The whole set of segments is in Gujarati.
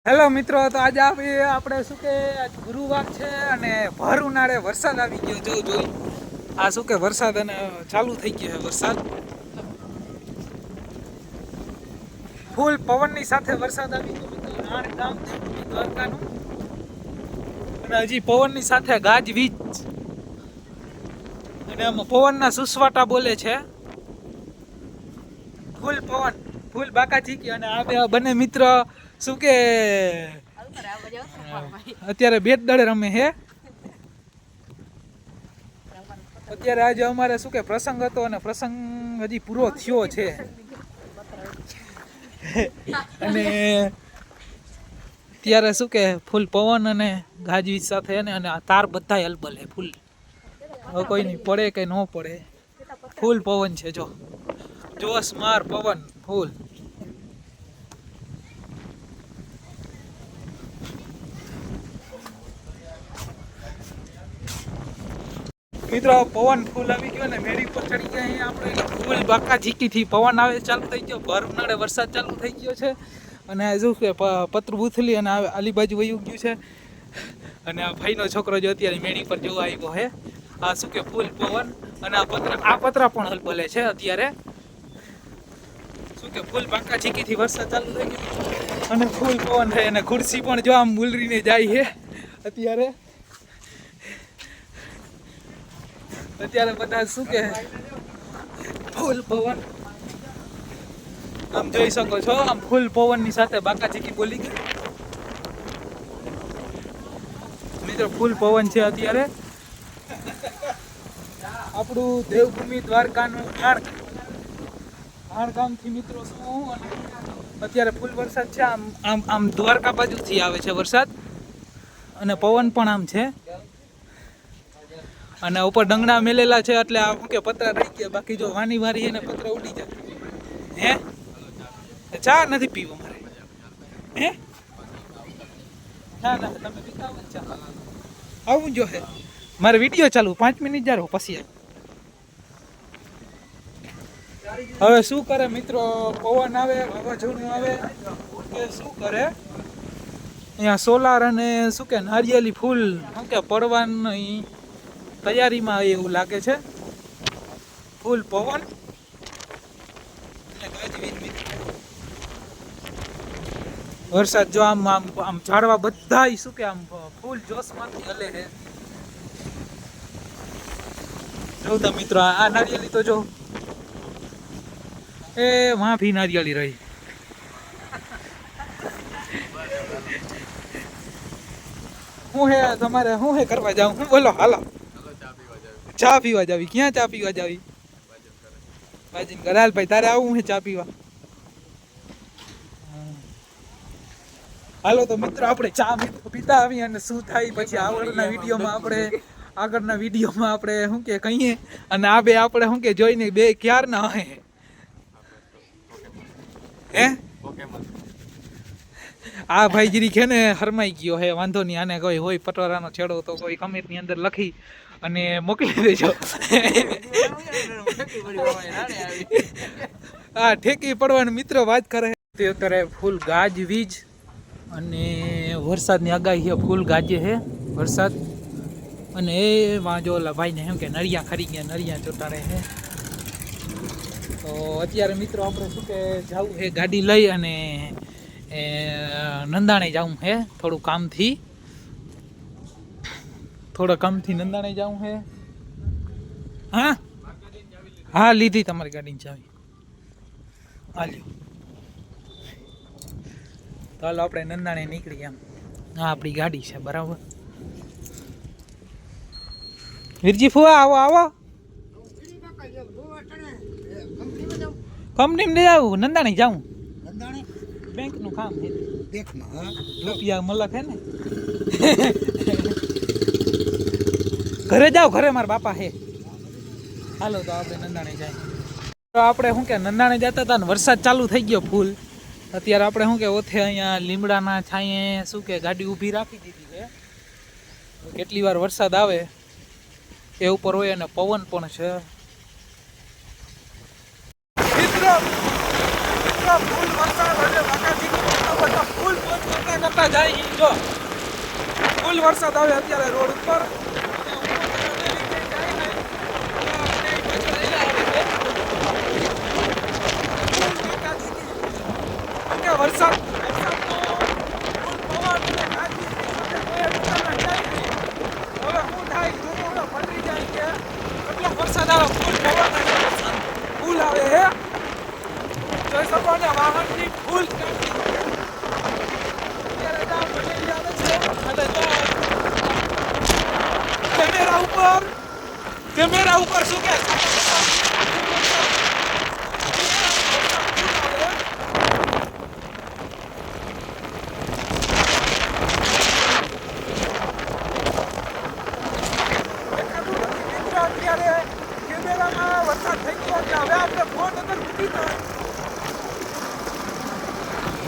હેલો મિત્રો, તો આજે આપણે શું કે ગુરુવાર છે અને ભર ઉનાળે વરસાદ આવી ગયો. જોઈ આ શું કે વરસાદ અને ચાલુ થઈ ગયો છે. વરસાદ ફૂલ પવનની સાથે વરસાદ આવી ગયો મિત્રો. નાણ ગામ દ્વારકાનું અને હજી પવનની સાથે ગાજવીજ અને આમાં પવનના સુસવાટા બોલે છે. ફૂલ પવન, ફૂલ બાકા ચીકી. અને આ બે બંને મિત્ર શું કે અત્યારે બેટ દળે રમે હે. અત્યારે આજે અમારે શું કે પ્રસંગ હતો અને પ્રસંગ હજી પૂરો થયો છે. અને ત્યારે શું કે ફૂલ પવન અને ગાજવીજ સાથે અને તાર બધા અલબલ હે ફૂલ. હવે કોઈ નહીં પડે કે ન પડે, ફૂલ પવન છે. જો જોશમાર પવન ફૂલ. મિત્રો પવન ફૂલ આવી ગયો ને મેળી પર ચડી ગયા અહીંયા આપણે. ફૂલ બાકા ઝીકીથી પવન આવે ચાલુ થઈ ગયો. ભર ઉનાળે વરસાદ ચાલુ થઈ ગયો છે. અને શું કે પતરું ભૂથલી અને આલી બાજુ વયું ગયું છે. અને આ ભાઈનો છોકરો જો અત્યારે મેળી પર જોવા આવ્યો હે. આ શું કે ફૂલ પવન અને આ પતરા પણ હલબલે છે અત્યારે. શું કે ફૂલ બાકા ઝીકીથી વરસાદ ચાલુ થઈ ગયો અને ફૂલ પવન થાય. અને ખુરશી પણ જો આમ મુલરીને જાય છે અત્યારે. બધા શું કે ફૂલ પવન આમ જોઈ શકો છો. આમ ફૂલ પવનની સાથે બાકા ચીકી બોલી ગઈ મિત્રો. ફૂલ પવન છે અત્યારે. આપણું દેવભૂમિ દ્વારકાનું ગામથી મિત્રો શું અત્યારે ફૂલ વરસાદ છે. આમ દ્વારકા બાજુથી આવે છે વરસાદ અને પવન પણ આમ છે. અને ઉપર ડંગણા મેલેલા છે એટલે આ શું કે પતરા રહી ગયા. બાકી જો વાની વારી એને પતરા ઉડી જાય. હે ચા નથી પીવો મારે? હે ના તમે પીતા હો ચા? આવું જો હે મારે વિડીયો ચાલુ 5 મિનિટ જારો પછી. હવે શું કરે મિત્રો, પવન આવે, વાવાઝોડું આવે કે શું કરે. અહીંયા સોલાર અને શું કે નારિયેલી ફૂલ શું કે પડવાની તૈયારીમાં એવું લાગે છે. ફૂલ પવન વરસાદ જો આમ ઝાડવા બધા શું કે આમ ફૂલ જોશમાંથી હલે છે. જોતા મિત્રો આ નારિયેલી તો જો એ માફી નારિયેળી રહી. હું હે તમારે હું હે કરવા જાઉં? હું બોલો હાલો ચા પીવા જાવી. ક્યાં ચા પીવા જાવી? બાજીન કરાલ ભાઈ તારે આવું હે ચા પીવા? હાલો તો મિત્રો આપણે ચા પીતા આવી અને શું થાય પછી આગળના વિડીયોમાં આપણે શું કે કહીએ. અને આ બે આપણે શું કે જોઈને બે ક્યાર ના હે આ ભાઈ જીરી છે ને હરમાઈ ગયો હે. વાંધો નહીં, આને કોઈ હોય પટોરાનો છેડો તો કોઈ કમેન્ટની અંદર લખી અને મોકલી દેજો. હા ઠેકી પડવાનું મિત્રો વાત કરે. અત્યારે ફૂલ ગાજવીજ અને વરસાદની આગાહી છે. ફૂલ ગાજે છે વરસાદ. અને એ વાં જો ઓલા ભાઈને એમ કે નળિયા ખરી ગયા, નળિયા ચોટાડે છે. તો અત્યારે મિત્રો આપણે શું કે જવું છે ગાડી લઈ અને નંદાણે જવું છે થોડા કામથી નંદાણે જવું છે. હા લીધી તમારી ગાડીની ચાવી. હાલ્યો તો હાલો આપણે નંદાણે નીકળી. આમ હા આપણી ગાડી છે બરાબર. વીરજી ફુવા આવો કંપનીમાં લઈ આવું. નંદાણે જાઉં, બેંકનું કામ છે. રૂપિયા મલક હે ને. ઘરે જાઓ, ઘરે મારા બાપા હે. હાલો તો આપણે નંદાણે જાય. તો આપણે શું કે નંદાણે જતા હતા ને વરસાદ ચાલુ થઈ ગયો ફૂલ. અત્યારે આપણે શું કે ઓથે અહીંયા લીમડાના છાંયે શું કે ગાડી ઊભી રાખી દીધી છે. કેટલી વાર વરસાદ આવે એ ઉપર હોય અને પવન પણ છે. ફૂલ વરસાદ અને ફૂલ કરતા જાય જો ફૂલ વરસાદ આવે અત્યારે રોડ ઉપર વરસાદ વરસાદ આવે ફૂલ પવન ફૂલ આવે હે જોઈ શકો ને વાહનની ફૂલ કેમેરા ઉપર શું કે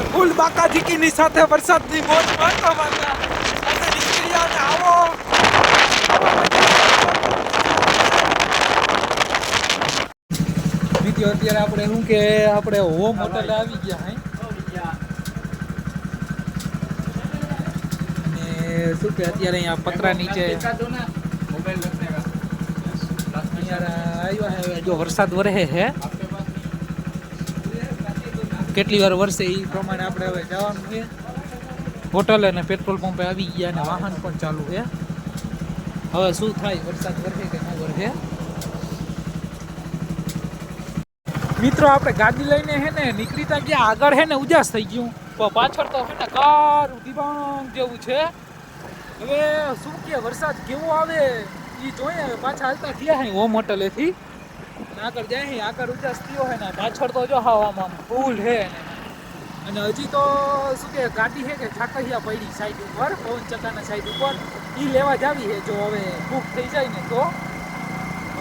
ફૂલ બાકા ઝીકીની સાથે વરસાદની મોજ માણતા માણતા સાથે નીકળ્યા ને આવો મિત્રો અત્યારે આપણે શું કે આપણે હોમ હોટલે આવી ગયા હે અને શું કે અત્યારે અહીંયા પતરા નીચે આવ્યા હે જો વરસાદ વરસે છે કેટલી વાર વરસે એ પ્રમાણે આપણે હવે જવાનું છે હોટલ અને પેટ્રોલ પંપે આવી ગયા અને વાહન પણ ચાલુ છે હવે શું થાય વરસાદ વરસે કે ન વરસે મિત્રો આપણે ગાડી લઈને હે ને નીકળીતા ગયા આગળ હે ને ઉજાસ થઈ ગયું પણ પાછળ તો હે ને કાર દિબાંગ જેવું છે હવે શું કે વરસાદ કેવો આવે એ જોઈએ હવે પાછા હાલતા થયા હે હોમ હોટલેથી આગળ જાય હે આગળ ઉજાસ થયો હે ને પાછળ તો જો હવામાં ફૂલ હે અને હજી તો શું કે ગાડી છે કે છાકહિયા પડી સાઈડ ઉપર પવન ચક્કાના સાઈડ ઉપર એ લેવા જ આવી છે જો હવે બુક થઈ જાય ને તો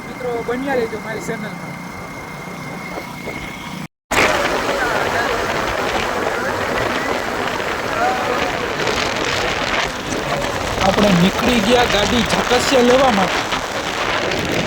મિત્રો બન્યા રહેજો મારી ચેનલમાં આપણે નીકળી ગયા ગાડી ઝાકસિયા લેવા માટે